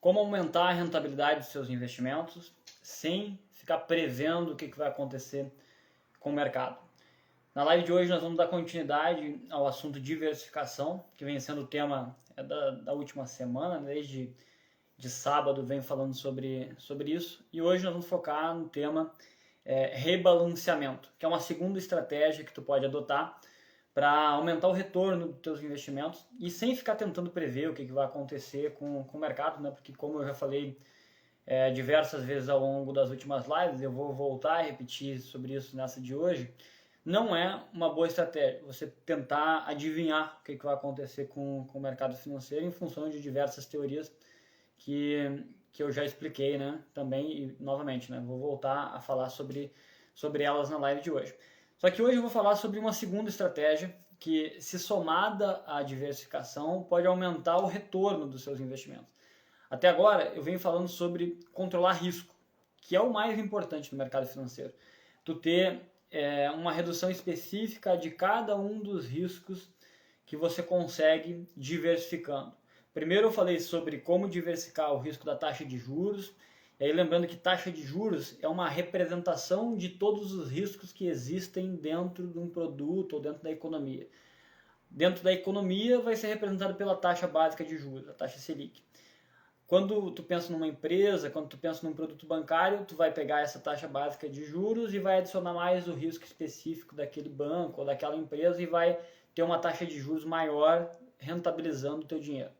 Como aumentar a rentabilidade dos seus investimentos sem ficar prevendo o que vai acontecer com o mercado. Na live de hoje nós vamos dar continuidade ao assunto diversificação, que vem sendo o tema da última semana, desde sábado venho falando sobre isso, e hoje nós vamos focar no tema rebalanceamento, que é uma segunda estratégia que tu pode adotar para aumentar o retorno dos teus investimentos e sem ficar tentando prever o que vai acontecer com o mercado, né? Porque como eu já falei diversas vezes ao longo das últimas lives, eu vou voltar a repetir sobre isso nessa de hoje, não é uma boa estratégia você tentar adivinhar o que vai acontecer com o mercado financeiro em função de diversas teorias que eu já expliquei, né? Também e novamente, né? Vou voltar a falar sobre elas na live de hoje. Só que hoje eu vou falar sobre uma segunda estratégia que, se somada à diversificação, pode aumentar o retorno dos seus investimentos. Até agora eu venho falando sobre controlar risco, que é o mais importante no mercado financeiro. Tu ter uma redução específica de cada um dos riscos que você consegue diversificando. Primeiro eu falei sobre como diversificar o risco da taxa de juros. E aí lembrando que taxa de juros é uma representação de todos os riscos que existem dentro de um produto ou dentro da economia. Dentro da economia vai ser representado pela taxa básica de juros, a taxa Selic. Quando tu pensa numa empresa, quando tu pensa num produto bancário, tu vai pegar essa taxa básica de juros e vai adicionar mais o risco específico daquele banco ou daquela empresa e vai ter uma taxa de juros maior rentabilizando o teu dinheiro.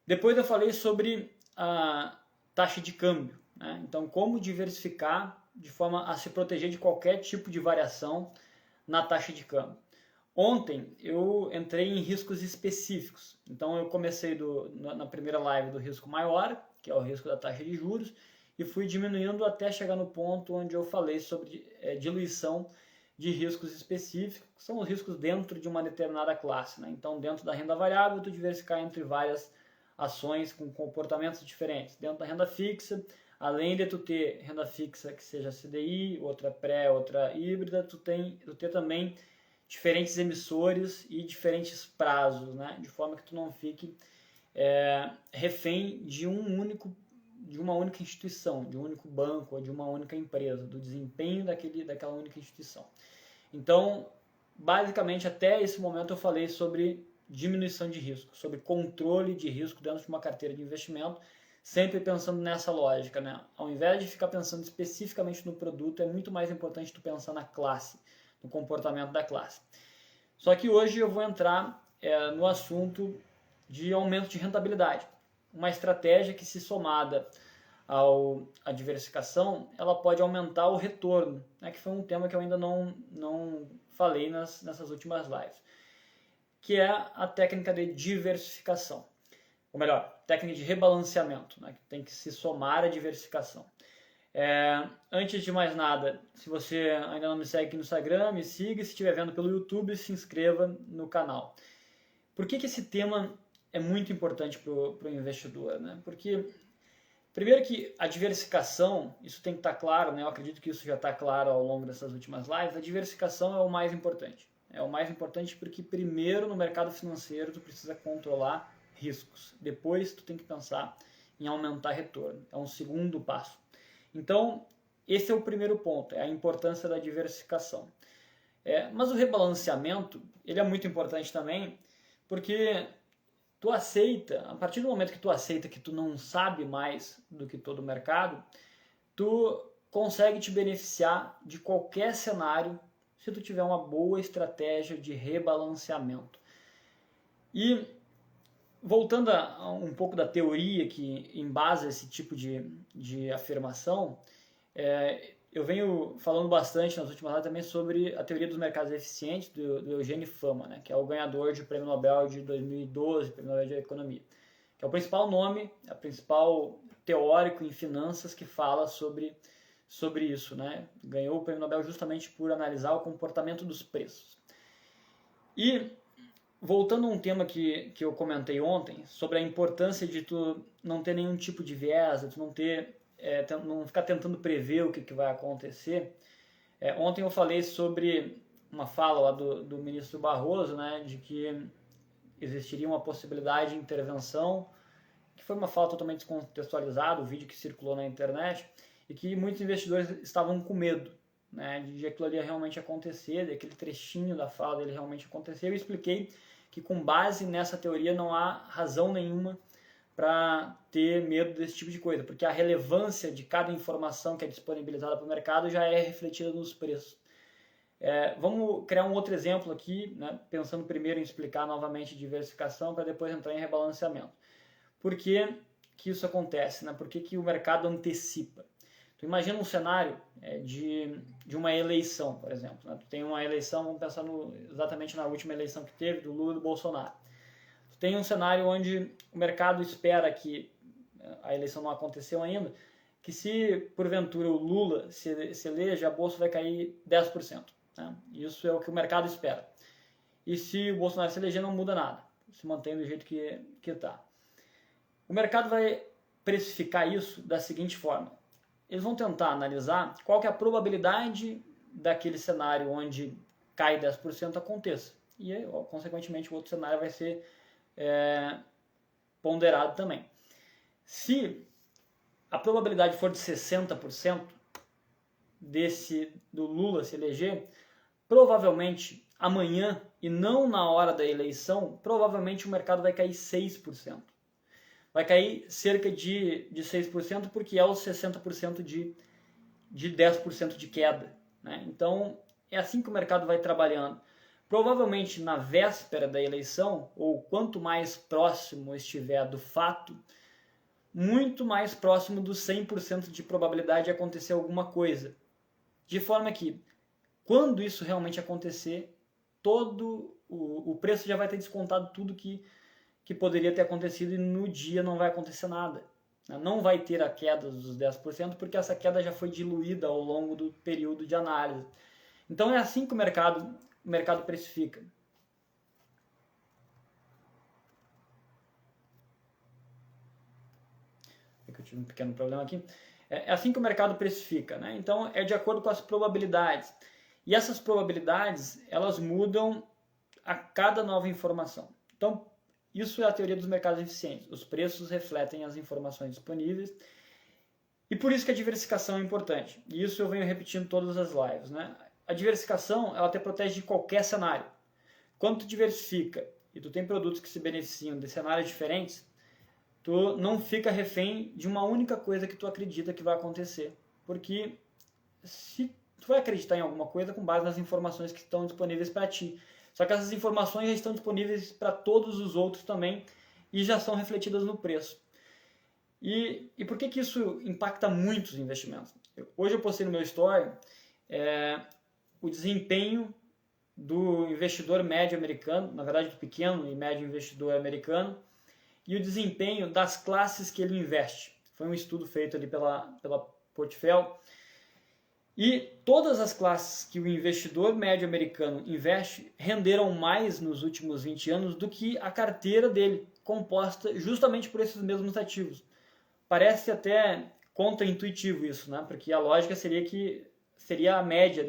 Depois eu falei sobre a taxa de câmbio, né? Então, como diversificar de forma a se proteger de qualquer tipo de variação na taxa de câmbio. Ontem eu entrei em riscos específicos, então eu comecei na primeira live do risco maior, que é o risco da taxa de juros, e fui diminuindo até chegar no ponto onde eu falei sobre diluição de riscos específicos, que são os riscos dentro de uma determinada classe, né? Então, dentro da renda variável, tu diversificar entre várias ações com comportamentos diferentes. Dentro da renda fixa, além de tu ter renda fixa que seja CDI, outra pré, outra híbrida, tu ter também diferentes emissores e diferentes prazos, né? De forma que tu não fique refém de uma única instituição, de um único banco ou de uma única empresa, do desempenho daquela única instituição. Então, basicamente, até esse momento eu falei sobre diminuição de risco, sobre controle de risco dentro de uma carteira de investimento, sempre pensando nessa lógica, né? Ao invés de ficar pensando especificamente no produto, é muito mais importante tu pensar na classe, no comportamento da classe. Só que hoje eu vou entrar no assunto de aumento de rentabilidade. Uma estratégia que, se somada à diversificação, ela pode aumentar o retorno, né? Que foi um tema que eu ainda não falei nessas últimas lives, que é a técnica de diversificação. Ou melhor, técnica de rebalanceamento, né? Que tem que se somar à diversificação. Antes de mais nada, se você ainda não me segue aqui no Instagram, me siga. Se estiver vendo pelo YouTube, se inscreva no canal. Por que esse tema é muito importante para o investidor, né? Porque, primeiro que a diversificação, isso tem que estar claro, né? Eu acredito que isso já está claro ao longo dessas últimas lives, a diversificação é o mais importante. É o mais importante porque, primeiro, no mercado financeiro, tu precisa controlar riscos. Depois, tu tem que pensar em aumentar retorno. É um segundo passo. Então, esse é o primeiro ponto, é a importância da diversificação. Mas o rebalanceamento, ele é muito importante também, porque tu aceita, a partir do momento que tu aceita que tu não sabe mais do que todo o mercado, tu consegue te beneficiar de qualquer cenário se tu tiver uma boa estratégia de rebalanceamento. E voltando a um pouco da teoria que embasa esse tipo de afirmação, eu venho falando bastante nas últimas horas também sobre a teoria dos mercados eficientes do Eugênio Fama, né, que é o ganhador de Prêmio Nobel de 2012, Prêmio Nobel de Economia, que é o principal nome, o principal teórico em finanças que fala sobre isso, né? Ganhou o Prêmio Nobel justamente por analisar o comportamento dos preços. E voltando a um tema que eu comentei ontem, sobre a importância de tu não ter nenhum tipo de viés, de tu não ficar tentando prever o que vai acontecer. Ontem eu falei sobre uma fala lá do ministro Barroso, né, de que existiria uma possibilidade de intervenção, que foi uma fala totalmente descontextualizada, o vídeo que circulou na internet, e que muitos investidores estavam com medo, né, de aquilo ali realmente acontecer, daquele trechinho da fala dele realmente acontecer. Eu expliquei que com base nessa teoria não há razão nenhuma para ter medo desse tipo de coisa, porque a relevância de cada informação que é disponibilizada para o mercado já é refletida nos preços. Vamos criar um outro exemplo aqui, né, pensando primeiro em explicar novamente diversificação para depois entrar em rebalanceamento. Por que isso acontece? Né? Por que o mercado antecipa? Tu imagina um cenário de uma eleição, por exemplo. Né? Tu tem uma eleição, vamos pensar exatamente na última eleição que teve, do Lula e do Bolsonaro. Tu tem um cenário onde o mercado espera que, a eleição não aconteceu ainda, que se porventura o Lula se eleja, a bolsa vai cair 10%. Né? Isso é o que o mercado espera. E se o Bolsonaro se eleger, não muda nada. Se mantém do jeito que está. O mercado vai precificar isso da seguinte forma. Eles vão tentar analisar qual que é a probabilidade daquele cenário onde cai 10% aconteça. E, consequentemente, o outro cenário vai ser ponderado também. Se a probabilidade for de 60% do Lula se eleger, provavelmente amanhã, e não na hora da eleição, provavelmente o mercado vai cair 6%. Vai cair cerca de 6%, porque é os 60% de 10% de queda. Né? Então, é assim que o mercado vai trabalhando. Provavelmente na véspera da eleição, ou quanto mais próximo estiver do fato, muito mais próximo dos 100% de probabilidade de acontecer alguma coisa. De forma que, quando isso realmente acontecer, todo o preço já vai ter descontado tudo que poderia ter acontecido e no dia não vai acontecer nada. Não vai ter a queda dos 10% porque essa queda já foi diluída ao longo do período de análise. Então é assim que o mercado precifica. Eu tive um pequeno problema aqui. É assim que o mercado precifica. Né? Então é de acordo com as probabilidades. E essas probabilidades, elas mudam a cada nova informação. Então, isso é a teoria dos mercados eficientes. Os preços refletem as informações disponíveis. E por isso que a diversificação é importante. E isso eu venho repetindo todas as lives. Né? A diversificação, ela te protege de qualquer cenário. Quando tu diversifica e tu tem produtos que se beneficiam de cenários diferentes, tu não fica refém de uma única coisa que tu acredita que vai acontecer. Porque se tu vai acreditar em alguma coisa com base nas informações que estão disponíveis para ti. Só que essas informações já estão disponíveis para todos os outros também e já são refletidas no preço. E por que isso impacta muito os investimentos? Hoje eu postei no meu story o desempenho do investidor médio americano, na verdade do pequeno e médio investidor americano, e o desempenho das classes que ele investe. Foi um estudo feito ali pela Portfel. E todas as classes que o investidor médio americano investe renderam mais nos últimos 20 anos do que a carteira dele, composta justamente por esses mesmos ativos. Parece até contraintuitivo isso, né? Porque a lógica seria a média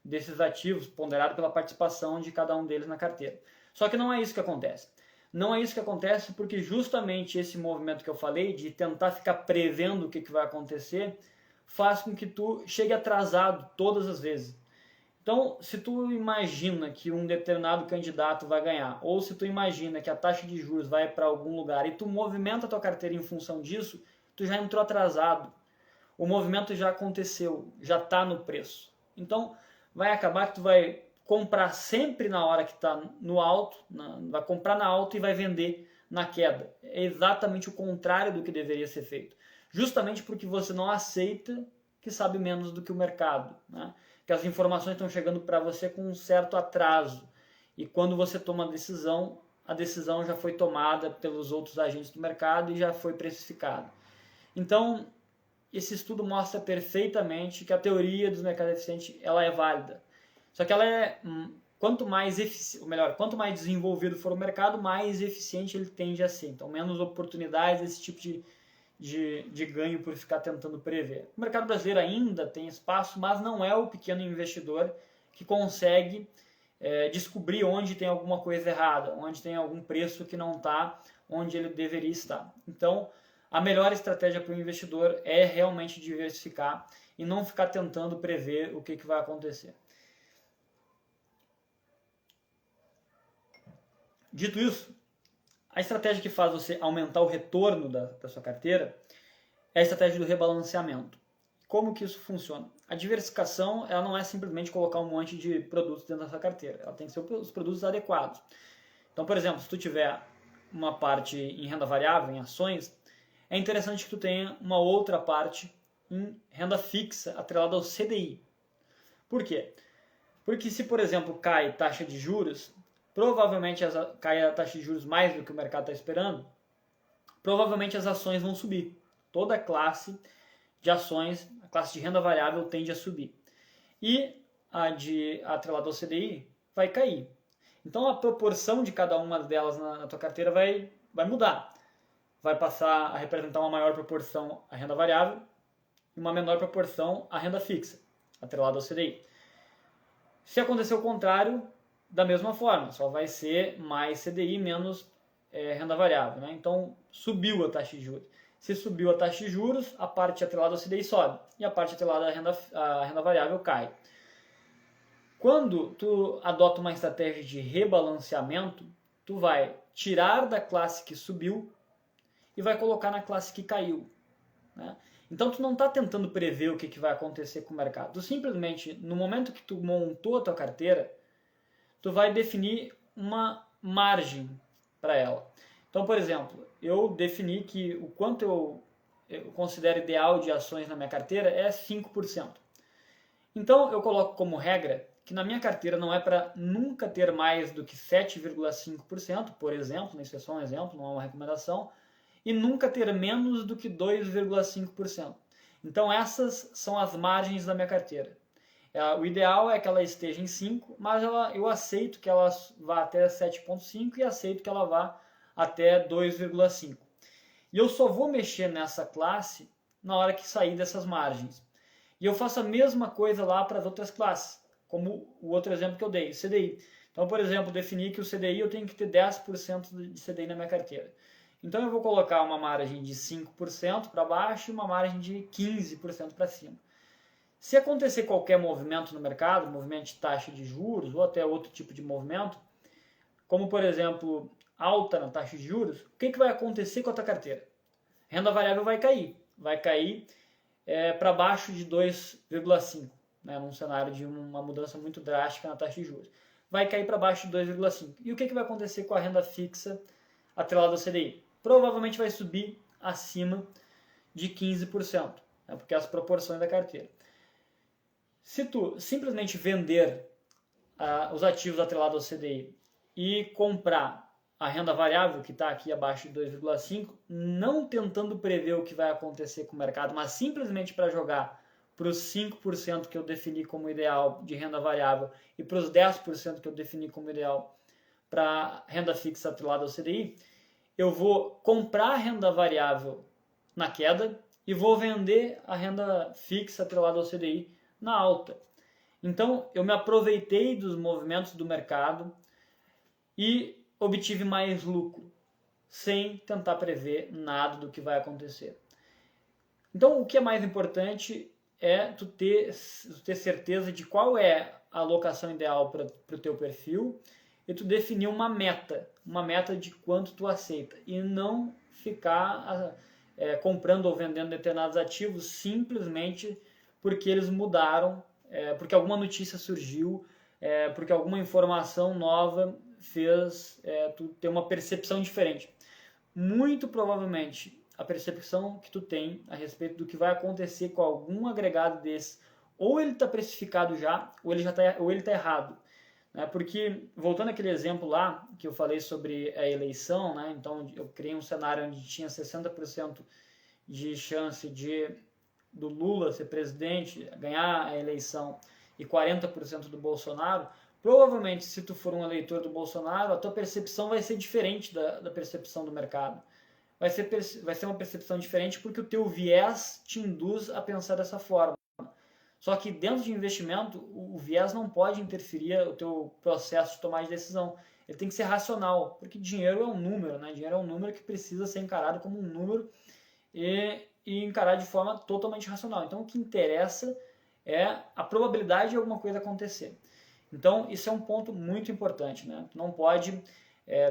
desses ativos, ponderado pela participação de cada um deles na carteira. Só que não é isso que acontece. Não é isso que acontece porque justamente esse movimento que eu falei, de tentar ficar prevendo o que vai acontecer, faz com que tu chegue atrasado todas as vezes. Então, se tu imagina que um determinado candidato vai ganhar, ou se tu imagina que a taxa de juros vai para algum lugar e tu movimenta a tua carteira em função disso, tu já entrou atrasado. O movimento já aconteceu, já está no preço. Então, vai acabar que tu vai comprar sempre na hora que está no alto, vai comprar na alta e vai vender na queda. É exatamente o contrário do que deveria ser feito. Justamente porque você não aceita que sabe menos do que o mercado, né? Que as informações estão chegando para você com um certo atraso. E quando você toma a decisão já foi tomada pelos outros agentes do mercado e já foi precificada. Então, esse estudo mostra perfeitamente que a teoria dos mercados eficientes ela é válida. Só que ela quanto mais desenvolvido for o mercado, mais eficiente ele tende a ser. Então, menos oportunidades desse tipo de ganho por ficar tentando prever. O mercado brasileiro ainda tem espaço, mas não é o pequeno investidor que consegue descobrir onde tem alguma coisa errada, onde tem algum preço que não está onde ele deveria estar. Então, a melhor estratégia para o investidor é realmente diversificar e não ficar tentando prever o que vai acontecer. Dito isso, a estratégia que faz você aumentar o retorno da sua carteira é a estratégia do rebalanceamento. Como que isso funciona? A diversificação ela não é simplesmente colocar um monte de produtos dentro da sua carteira. Ela tem que ser os produtos adequados. Então, por exemplo, se tu tiver uma parte em renda variável, em ações, é interessante que tu tenha uma outra parte em renda fixa atrelada ao CDI. Por quê? Porque se, por exemplo, cai taxa de juros, provavelmente cai a taxa de juros mais do que o mercado está esperando, provavelmente as ações vão subir. Toda a classe de ações, a classe de renda variável tende a subir. E a atrelada ao CDI vai cair. Então a proporção de cada uma delas na tua carteira vai mudar. Vai passar a representar uma maior proporção a renda variável e uma menor proporção a renda fixa, atrelada ao CDI. Se acontecer o contrário, da mesma forma, só vai ser mais CDI menos renda variável. Né? Então subiu a taxa de juros. Se subiu a taxa de juros, a parte atrelada ao CDI sobe e a parte atrelada à renda variável cai. Quando tu adota uma estratégia de rebalanceamento, tu vai tirar da classe que subiu e vai colocar na classe que caiu. Né? Então tu não está tentando prever o que vai acontecer com o mercado. Tu simplesmente, no momento que tu montou a tua carteira, tu vai definir uma margem para ela. Então, por exemplo, eu defini que o quanto eu considero ideal de ações na minha carteira é 5%. Então, eu coloco como regra que na minha carteira não é para nunca ter mais do que 7,5%, por exemplo, isso é só um exemplo, não é uma recomendação, e nunca ter menos do que 2,5%. Então, essas são as margens da minha carteira. O ideal é que ela esteja em 5, mas eu aceito que ela vá até 7,5 e aceito que ela vá até 2,5. E eu só vou mexer nessa classe na hora que sair dessas margens. E eu faço a mesma coisa lá para as outras classes, como o outro exemplo que eu dei, CDI. Então, por exemplo, defini que o CDI eu tenho que ter 10% de CDI na minha carteira. Então eu vou colocar uma margem de 5% para baixo e uma margem de 15% para cima. Se acontecer qualquer movimento no mercado, movimento de taxa de juros ou até outro tipo de movimento, como por exemplo alta na taxa de juros, o que vai acontecer com a tua carteira? Renda variável vai cair para baixo de 2,5, né, num cenário de uma mudança muito drástica na taxa de juros. Vai cair para baixo de 2,5. E o que vai acontecer com a renda fixa atrelada ao CDI? Provavelmente vai subir acima de 15%, né, porque é as proporções da carteira. Se tu simplesmente vender os ativos atrelados ao CDI e comprar a renda variável, que está aqui abaixo de 2,5, não tentando prever o que vai acontecer com o mercado, mas simplesmente para jogar para os 5% que eu defini como ideal de renda variável e para os 10% que eu defini como ideal para renda fixa atrelada ao CDI, eu vou comprar a renda variável na queda e vou vender a renda fixa atrelada ao CDI na alta. Então, eu me aproveitei dos movimentos do mercado e obtive mais lucro, sem tentar prever nada do que vai acontecer. Então, o que é mais importante é tu ter certeza de qual é a alocação ideal para o teu perfil e tu definir uma meta de quanto tu aceita e não ficar comprando ou vendendo determinados ativos simplesmente porque eles mudaram, porque alguma notícia surgiu, porque alguma informação nova fez tu ter uma percepção diferente. Muito provavelmente a percepção que tu tem a respeito do que vai acontecer com algum agregado desse, ou ele está precificado já, ou ele está errado. Né? Porque, voltando àquele exemplo lá, que eu falei sobre a eleição, né? Então eu criei um cenário onde tinha 60% de chance do Lula ser presidente, ganhar a eleição, e 40% do Bolsonaro. Provavelmente, se tu for um eleitor do Bolsonaro, a tua percepção vai ser diferente da percepção do mercado. Vai ser uma percepção diferente porque o teu viés te induz a pensar dessa forma. Só que dentro de investimento, o viés não pode interferir no teu processo de tomar de decisão. ele tem que ser racional, porque dinheiro é um número, né? Dinheiro é um número que precisa ser encarado como um número e encarado de forma totalmente racional. Então, o que interessa é a probabilidade de alguma coisa acontecer. Então, isso é um ponto muito importante, né? Tu não pode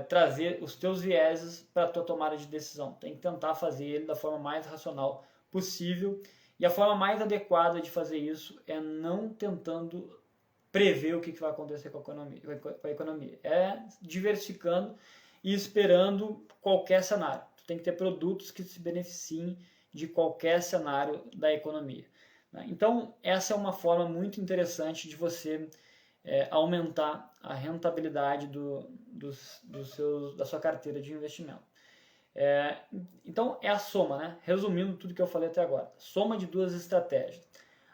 trazer os teus vieses para a tua tomada de decisão. Tem que tentar fazer ele da forma mais racional possível. E a forma mais adequada de fazer isso é não tentando prever o que vai acontecer com a economia. É diversificando e esperando qualquer cenário. Tu tem que ter produtos que se beneficiem de qualquer cenário da economia. Então, essa é uma forma muito interessante de você aumentar a rentabilidade da sua carteira de investimento. Então, é a soma, né? Resumindo tudo que eu falei até agora. Soma de duas estratégias.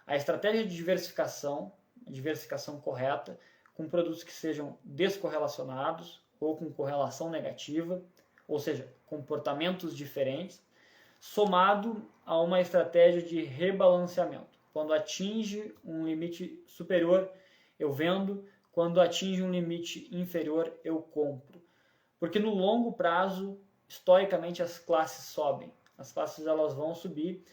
A estratégia de diversificação correta, com produtos que sejam descorrelacionados ou com correlação negativa, ou seja, comportamentos diferentes, somado a uma estratégia de rebalanceamento. Quando atinge um limite superior, eu vendo, quando atinge um limite inferior, eu compro. Porque no longo prazo, historicamente, as classes sobem. As classes elas vão subir,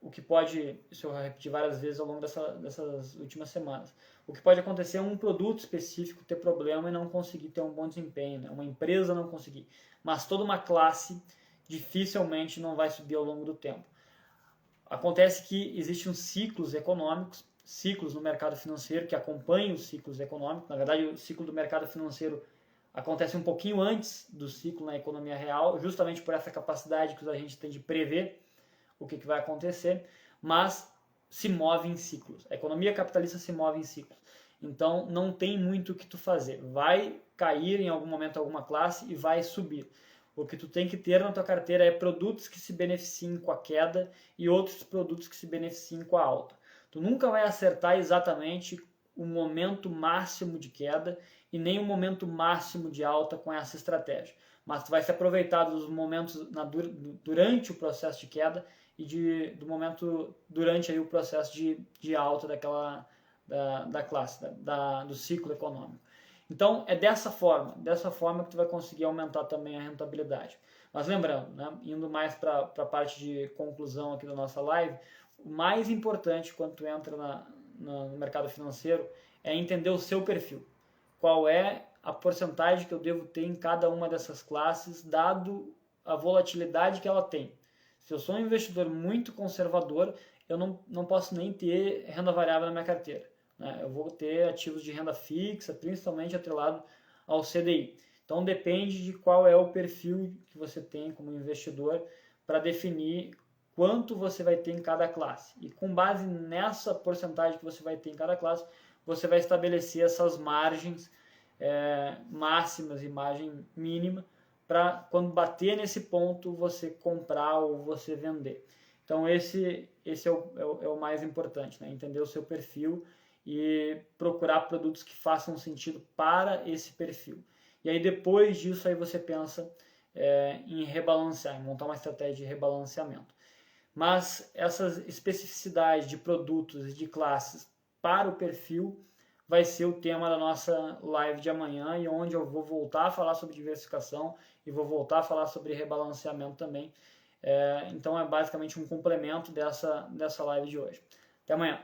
o que pode, isso eu repeti várias vezes ao longo dessas últimas semanas, o que pode acontecer é um produto específico ter problema e não conseguir ter um bom desempenho, né? Uma empresa não conseguir, mas toda uma classe dificilmente não vai subir ao longo do tempo. Acontece que existem ciclos econômicos, ciclos no mercado financeiro que acompanham os ciclos econômicos. Na verdade, o ciclo do mercado financeiro acontece um pouquinho antes do ciclo na economia real, justamente por essa capacidade que a gente tem de prever o que vai acontecer, mas se move em ciclos. A economia capitalista se move em ciclos. Então, não tem muito o que tu fazer. Vai cair em algum momento alguma classe e vai subir. O que tu tem que ter na tua carteira é produtos que se beneficiem com a queda e outros produtos que se beneficiem com a alta. Tu nunca vai acertar exatamente o momento máximo de queda e nem o momento máximo de alta com essa estratégia. Mas tu vai se aproveitar dos momentos durante o processo de queda e do momento durante aí o processo de alta da classe, do ciclo econômico. Então, é dessa forma que tu vai conseguir aumentar também a rentabilidade. Mas lembrando, né, indo mais para a parte de conclusão aqui da nossa live, o mais importante quando tu entra no mercado financeiro é entender o seu perfil. Qual é a porcentagem que eu devo ter em cada uma dessas classes, dado a volatilidade que ela tem. Se eu sou um investidor muito conservador, eu não posso nem ter renda variável na minha carteira. Eu vou ter ativos de renda fixa, principalmente atrelado ao CDI. Então depende de qual é o perfil que você tem como investidor para definir quanto você vai ter em cada classe. E com base nessa porcentagem que você vai ter em cada classe, você vai estabelecer essas margens máximas e margem mínima para quando bater nesse ponto você comprar ou você vender. Então esse é o mais importante, né? Entender o seu perfil e procurar produtos que façam sentido para esse perfil. E aí depois disso aí você pensa em rebalancear, em montar uma estratégia de rebalanceamento. Mas essas especificidades de produtos e de classes para o perfil vai ser o tema da nossa live de amanhã e onde eu vou voltar a falar sobre diversificação e vou voltar a falar sobre rebalanceamento também. Então é basicamente um complemento dessa live de hoje. Até amanhã.